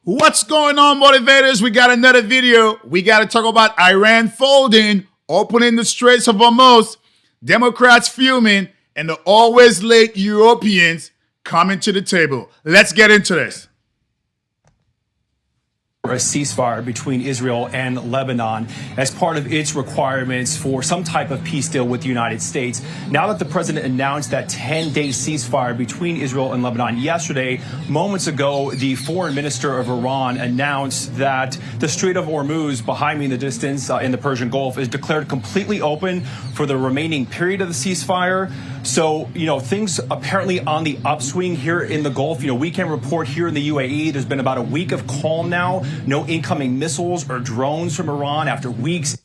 What's going on, motivators? We got another video. We got to talk about Iran folding, opening the Straits of Hormuz, Democrats fuming, and the always late Europeans coming to the table. Let's get into this. A ceasefire between Israel and Lebanon as part of its requirements for some type of peace deal with the United States. Now that the president announced that 10-day ceasefire between Israel and Lebanon yesterday, moments ago, the foreign minister of Iran announced that the Strait of Hormuz, behind me in the distance in the Persian Gulf, is declared completely open for the remaining period of the ceasefire. So, things apparently on the upswing here in the Gulf. We can report here in the UAE, there's been about a week of calm now. No incoming missiles or drones from Iran after weeks.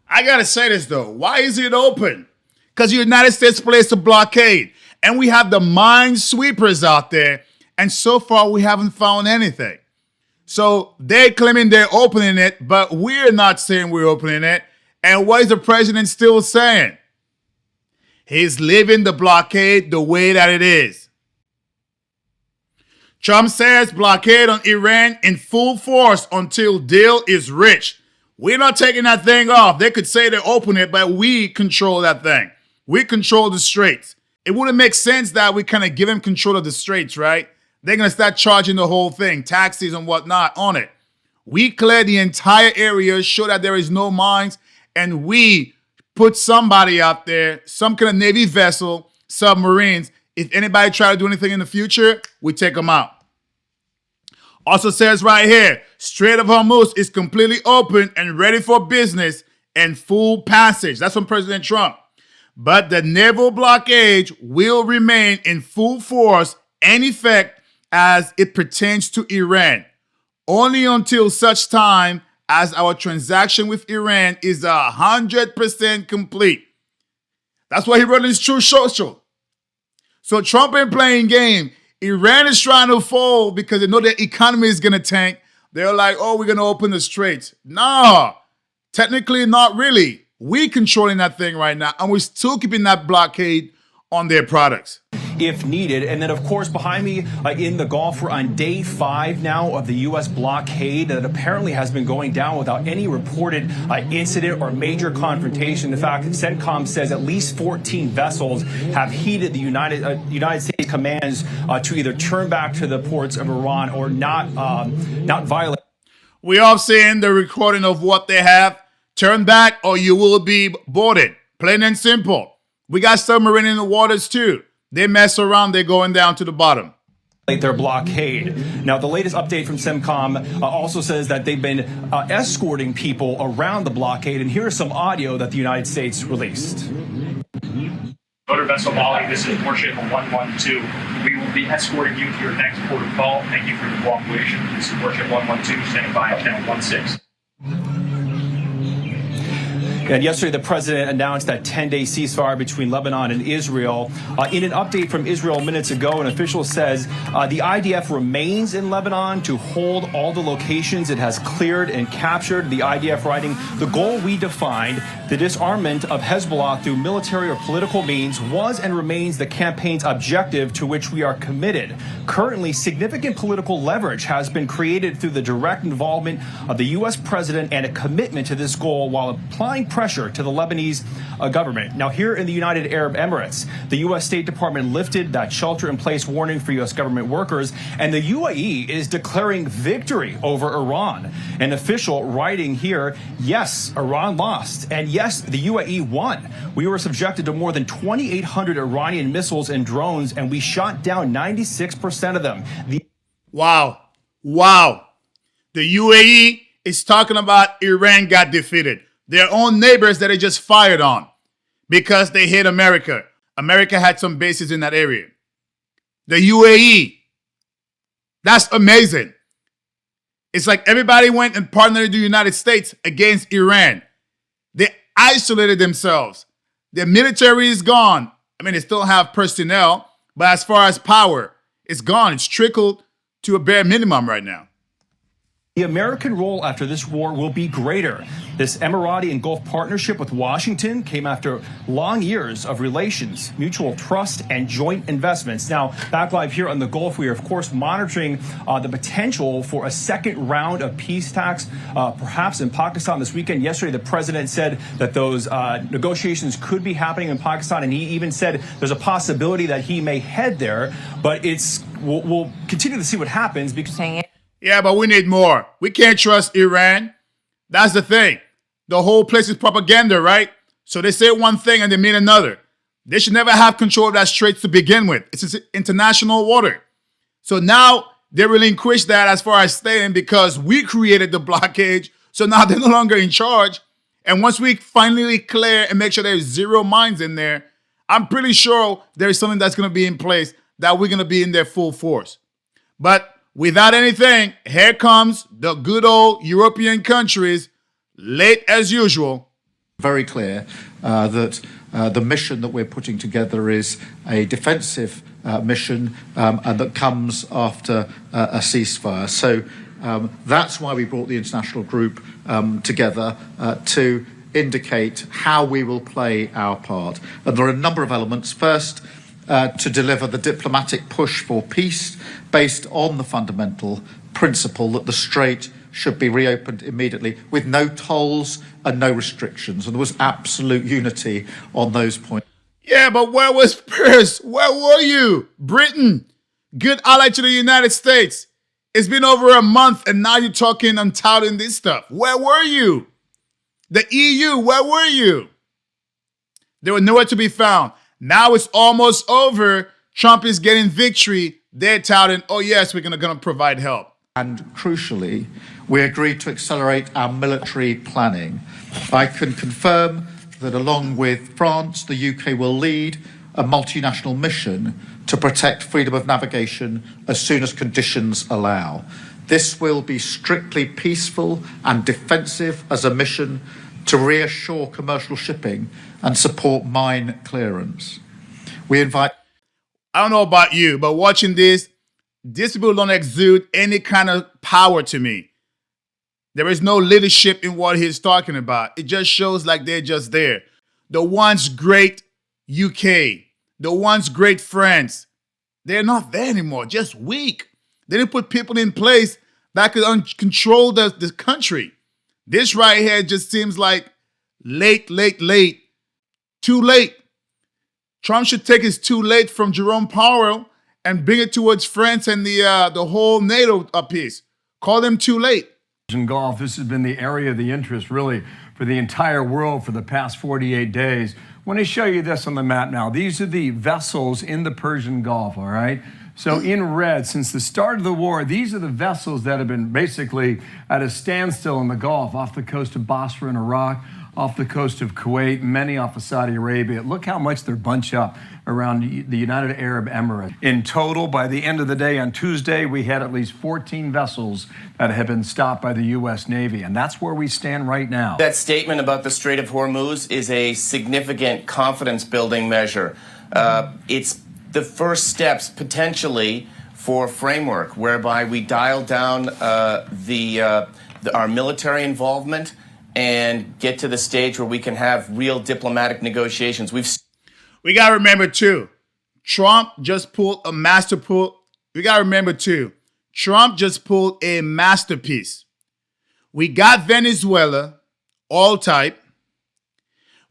I got to say this, though. Why is it open? Because the United States placed a blockade. And we have the minesweepers out there. And so far, we haven't found anything. So they're claiming they're opening it, but we're not saying we're opening it. And what is the president still saying? He's leaving the blockade the way that it is. Trump says blockade on Iran in full force until deal is reached. We're not taking that thing off. They could say they open it, but we control that thing. We control the straits. It wouldn't make sense that we kind of give them control of the straits, right? They're going to start charging the whole thing, taxis and whatnot on it. We clear the entire area, show that there is no mines, and we put somebody out there, some kind of Navy vessel, submarines. If anybody try to do anything in the future, we take them out. Also says right here, Strait of Hormuz is completely open and ready for business and full passage. That's from President Trump. But the naval blockade will remain in full force and effect as it pertains to Iran, only until such time as our transaction with Iran is 100% complete. That's why he wrote in his Truth Social. So Trump ain't playing game. Iran is trying to fold because they know their economy is going to tank. They're like, oh, we're going to open the straits. No, technically not really. We controlling that thing right now, and we're still keeping that blockade on their products. If needed. And then, of course, behind me in the Gulf, we're on day 5 now of the U.S. blockade that apparently has been going down without any reported incident or major confrontation. In fact, CENTCOM says at least 14 vessels have heeded the United States commands to either turn back to the ports of Iran or not violate. We all seeing the recording of what they have. Turn back or you will be boarded. Plain and simple. We got submarine in the waters too. They mess around, they're going down to the bottom. Their blockade. Now, the latest update from CENTCOM also says that they've been escorting people around the blockade, and here's some audio that the United States released. Motor vessel Molly, this is Warship 112. We will be escorting you to your next port of call. Thank you for your cooperation. This is Warship 112, standing by at channel 16. And yesterday, the president announced that 10-day ceasefire between Lebanon and Israel. In an update from Israel minutes ago, an official says the IDF remains in Lebanon to hold all the locations it has cleared and captured. The IDF writing, the goal we defined, the disarmament of Hezbollah through military or political means, was and remains the campaign's objective to which we are committed. Currently, significant political leverage has been created through the direct involvement of the U.S. president and a commitment to this goal while applying pressure to the Lebanese government. Now, here in the United Arab Emirates, the U.S. State Department lifted that shelter-in-place warning for U.S. government workers, and the UAE is declaring victory over Iran. An official writing here, yes, Iran lost, and yes, the UAE won. We were subjected to more than 2,800 Iranian missiles and drones, and we shot down 96% of them. Wow. The UAE is talking about Iran got defeated. Their own neighbors that they just fired on because they hate America. America had some bases in that area. The UAE. That's amazing. It's like everybody went and partnered with the United States against Iran. They isolated themselves. Their military is gone. I mean, they still have personnel, but as far as power, it's gone. It's trickled to a bare minimum right now. The American role after this war will be greater. This Emirati and Gulf partnership with Washington came after long years of relations, mutual trust, and joint investments. Now, back live here on the Gulf, we are, of course, monitoring the potential for a second round of peace talks, perhaps in Pakistan this weekend. Yesterday, the president said that those negotiations could be happening in Pakistan, and he even said there's a possibility that he may head there. But we'll continue to see what happens because. Yeah, but we need more. We can't trust Iran. That's the thing. The whole place is propaganda, right? So they say one thing and they mean another. They should never have control of that strait to begin with. It's international water. So now they relinquish that as far as staying because we created the blockade. So now they're no longer in charge. And once we finally clear and make sure there's zero mines in there, I'm pretty sure there's something that's going to be in place that we're going to be in there full force. But without anything, here comes the good old European countries, late as usual. Very clear that the mission that we're putting together is a defensive mission and that comes after a ceasefire. So that's why we brought the international group together to indicate how we will play our part. And there are a number of elements. First, to deliver the diplomatic push for peace based on the fundamental principle that the strait should be reopened immediately with no tolls and no restrictions. And there was absolute unity on those points. Yeah, but where was Paris? Where were you? Britain, good ally to the United States. It's been over a month and now you're talking and touting this stuff. Where were you? The EU, where were you? They were nowhere to be found. Now it's almost over. Trump is getting victory. They're touting, oh yes, we're gonna provide help. And crucially, we agreed to accelerate our military planning. I can confirm that along with France, the UK will lead a multinational mission to protect freedom of navigation as soon as conditions allow. This will be strictly peaceful and defensive as a mission to reassure commercial shipping and support mine clearance. We invite... I don't know about you, but watching this, these people don't exude any kind of power to me. There is no leadership in what he's talking about. It just shows like they're just there. The once great UK, the once great France, they're not there anymore, just weak. They didn't put people in place that could control the country. This right here just seems like late. Too late. Trump should take his too late from Jerome Powell and bring it towards France and the whole NATO piece. Call them too late. Gulf, this has been the area of the interest really for the entire world for the past 48 days. I want to show you this on the map now. These are the vessels in the Persian Gulf, all right? So in red, since the start of the war, these are the vessels that have been basically at a standstill in the Gulf, off the coast of Basra in Iraq, off the coast of Kuwait, many off of Saudi Arabia. Look how much they're bunched up around the United Arab Emirates. In total, by the end of the day on Tuesday, we had at least 14 vessels that have been stopped by the U.S. Navy, and that's where we stand right now. That statement about the Strait of Hormuz is a significant confidence-building measure. It's the first steps, potentially, for a framework whereby we dial down our military involvement and get to the stage where we can have real diplomatic negotiations. We got to remember, too, Trump just pulled a masterpiece. We got to remember, too, Trump just pulled a masterpiece. We got Venezuela, all type.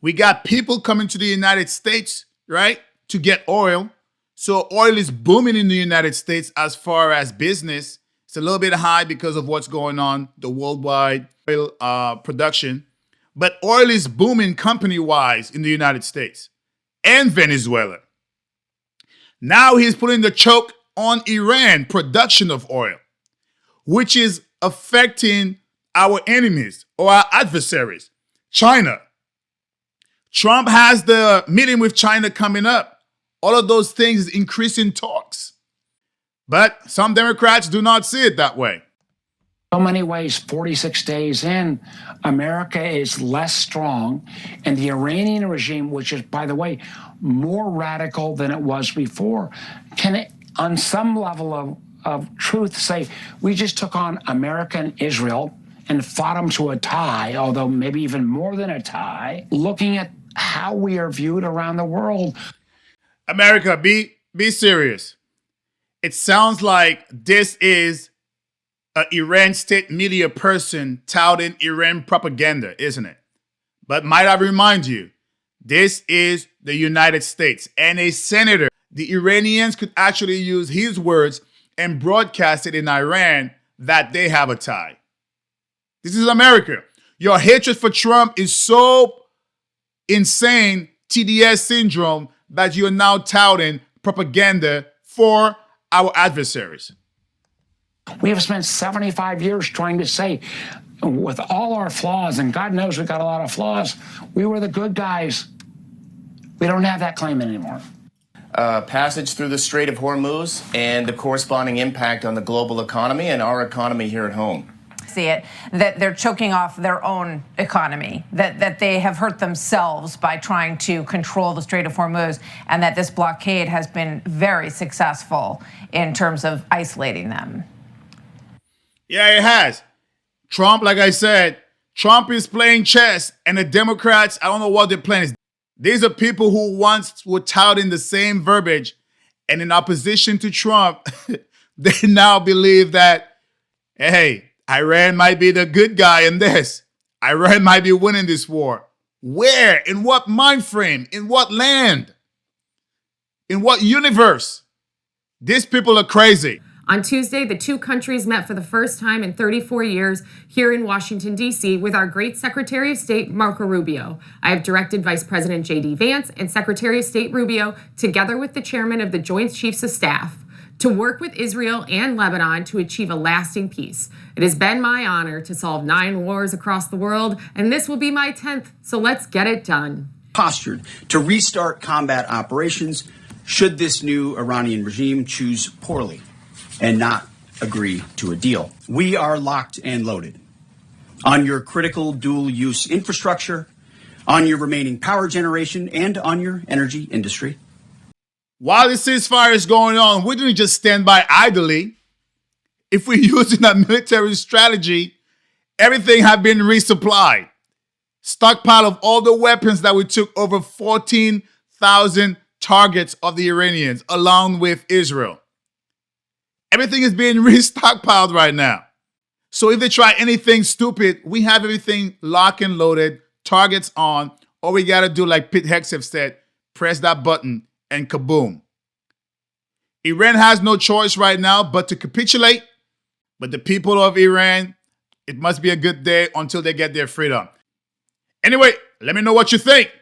We got people coming to the United States, right, to get oil. So oil is booming in the United States as far as business. It's a little bit high because of what's going on, the worldwide oil production. But oil is booming company-wise in the United States and Venezuela. Now he's putting the choke on Iran production of oil, which is affecting our enemies or our adversaries, China. Trump has the meeting with China coming up. All of those things is increasing talks. But some Democrats do not see it that way. So many ways, 46 days in, America is less strong, and the Iranian regime, which is, by the way, more radical than it was before, can, on some level of truth to say we just took on America and Israel and fought them to a tie, although maybe even more than a tie, looking at how we are viewed around the world. America, be serious. It sounds like this is an Iran state media person touting Iran propaganda, isn't it? But might I remind you, this is the United States, and a senator. The Iranians could actually use his words and broadcast it in Iran that they have a tie. This is America. Your hatred for Trump is so insane, TDS syndrome, that you're now touting propaganda for our adversaries. We have spent 75 years trying to say, with all our flaws, and God knows we've got a lot of flaws, we were the good guys. We don't have that claim anymore. Passage through the Strait of Hormuz and the corresponding impact on the global economy and our economy here at home. See it, that they're choking off their own economy, that they have hurt themselves by trying to control the Strait of Hormuz, and that this blockade has been very successful in terms of isolating them. Yeah, it has. Trump, like I said, Trump is playing chess, and the Democrats, I don't know what they're playing. These are people who once were touting the same verbiage, and in opposition to Trump, they now believe that, hey, Iran might be the good guy in this. Iran might be winning this war. Where? In what mind frame? In what land? In what universe? These people are crazy. On Tuesday, the two countries met for the first time in 34 years here in Washington, D.C. with our great Secretary of State, Marco Rubio. I have directed Vice President J.D. Vance and Secretary of State Rubio, together with the Chairman of the Joint Chiefs of Staff, to work with Israel and Lebanon to achieve a lasting peace. It has been my honor to solve 9 wars across the world, and this will be my 10th, so let's get it done. Postured to restart combat operations should this new Iranian regime choose poorly and not agree to a deal. We are locked and loaded on your critical dual-use infrastructure, on your remaining power generation, and on your energy industry. While the ceasefire is going on, we didn't just stand by idly. If we're using a military strategy, everything had been resupplied. Stockpile of all the weapons that we took over 14,000 targets of the Iranians, along with Israel. Everything is being restockpiled right now. So if they try anything stupid, we have everything locked and loaded, targets on. All we got to do, like Pete Hegseth said, press that button and kaboom. Iran has no choice right now but to capitulate. But the people of Iran, it must be a good day until they get their freedom. Anyway, let me know what you think.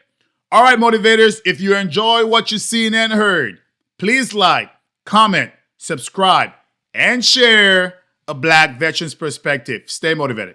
All right, motivators, if you enjoy what you've seen and heard, please like, comment, subscribe, and share a Black Veterans Perspective. Stay motivated.